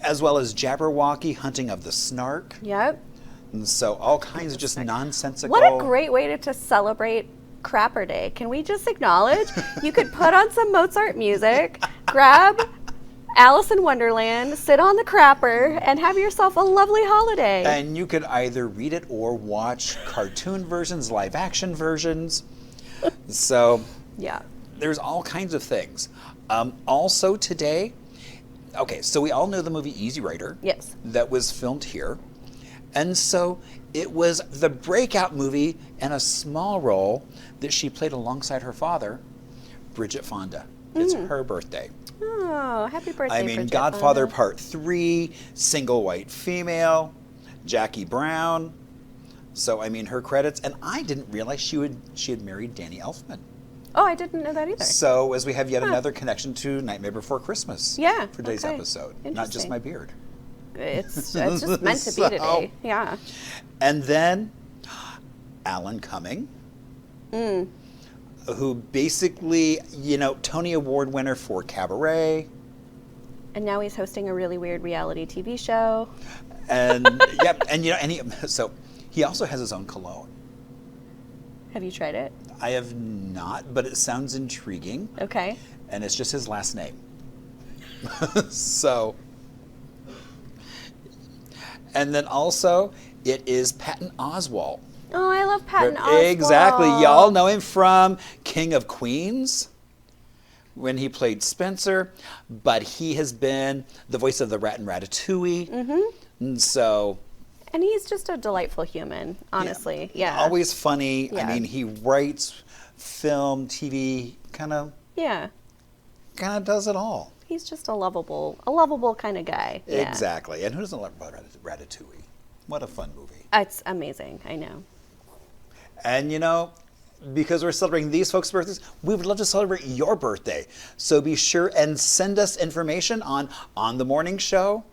A: as well as Jabberwocky, Hunting of the Snark.
B: Yep.
A: And so all kinds of just nonsensical.
B: What a great way to celebrate Crapper Day. Can we just acknowledge you could put on some Mozart music, grab Alice in Wonderland, sit on the crapper, and have yourself a lovely holiday.
A: And you could either read it or watch cartoon versions, live action versions. So
B: Yeah.
A: there's all kinds of things. Also today, okay, so we all know the movie Easy Rider.
B: Yes.
A: That was filmed here. And so it was the breakout movie in a small role that she played alongside her father, Bridget Fonda. It's her birthday.
B: Oh, happy birthday,
A: I mean,
B: Bridget
A: Godfather
B: Fonda.
A: Part 3, Single White Female, Jackie Brown. So, I mean, her credits. And I didn't realize she had married Danny Elfman.
B: Oh, I didn't know that either.
A: So, as we have yet another connection to Nightmare Before Christmas
B: Yeah,
A: for today's
B: okay.
A: episode. Not just
B: Interesting.
A: my beard.
B: It's just meant to be
A: So-
B: today. Yeah.
A: And then Alan Cumming, who basically, Tony Award winner for Cabaret.
B: And now he's hosting a really weird reality TV show.
A: And yep, and he also has his own cologne.
B: Have you tried it?
A: I have not, but it sounds intriguing,
B: Okay.
A: and it's just his last name. So, and then also it is Patton Oswalt.
B: Oh, I love Patton Oswalt.
A: Exactly, y'all know him from King of Queens when he played Spencer, but he has been the voice of the rat in Ratatouille. And so,
B: And he's just a delightful human, honestly. Yeah.
A: always funny.
B: Yeah.
A: I mean, he writes film, TV, kind of
B: Yeah.
A: does it all.
B: He's just a lovable kind of guy. Yeah.
A: Exactly. And who doesn't love Ratatouille? What a fun movie.
B: It's amazing. I know.
A: And because we're celebrating these folks' birthdays, we would love to celebrate your birthday. So be sure and send us information on the morning show.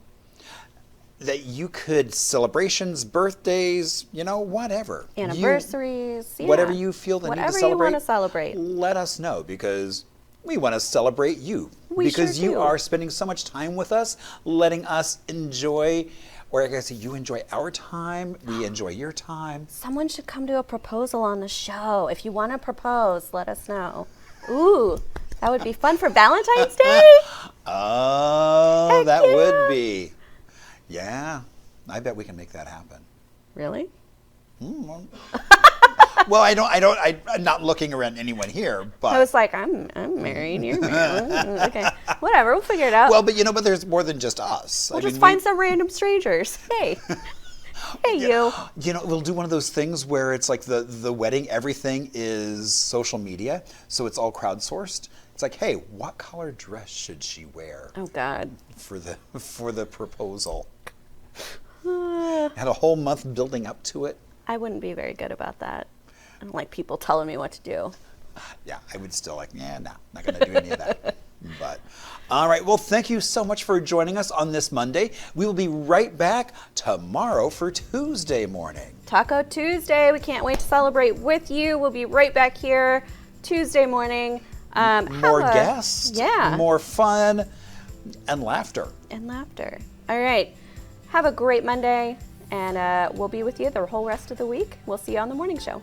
A: that you could celebrations, birthdays, whatever.
B: Anniversaries,
A: Whatever you feel the need to
B: whatever
A: celebrate.
B: you want to celebrate.
A: Let us know, because we want to celebrate you.
B: We
A: because
B: sure
A: you
B: do.
A: are spending so much time with us, letting us enjoy, or like I say, you enjoy our time, we enjoy your time.
B: Someone should come to a proposal on the show. If you want to propose, let us know. Ooh, that would be fun for Valentine's Day.
A: Oh,
B: Heck
A: that
B: yeah.
A: would be. Yeah, I bet we can make that happen.
B: Really?
A: Well, I'm not looking around anyone here, but.
B: I was like, I'm married, you're married. Okay, whatever, we'll figure it out.
A: Well, but but there's more than just us.
B: we'll just find some random strangers. Hey, hey, you.
A: We'll do one of those things where it's like the wedding, everything is social media, so it's all crowdsourced. It's like, hey, what color dress should she wear
B: Oh God.
A: for the proposal? Had a whole month building up to it.
B: I wouldn't be very good about that. I don't like people telling me what to do.
A: Yeah, I would still not going to do any of that. But, all right, well, thank you so much for joining us on this Monday. We will be right back tomorrow for Tuesday morning.
B: Taco Tuesday. We can't wait to celebrate with you. We'll be right back here Tuesday morning.
A: More guests,
B: Yeah.
A: more fun, and laughter.
B: And laughter. All right. Have a great Monday, and we'll be with you the whole rest of the week. We'll see you on the morning show.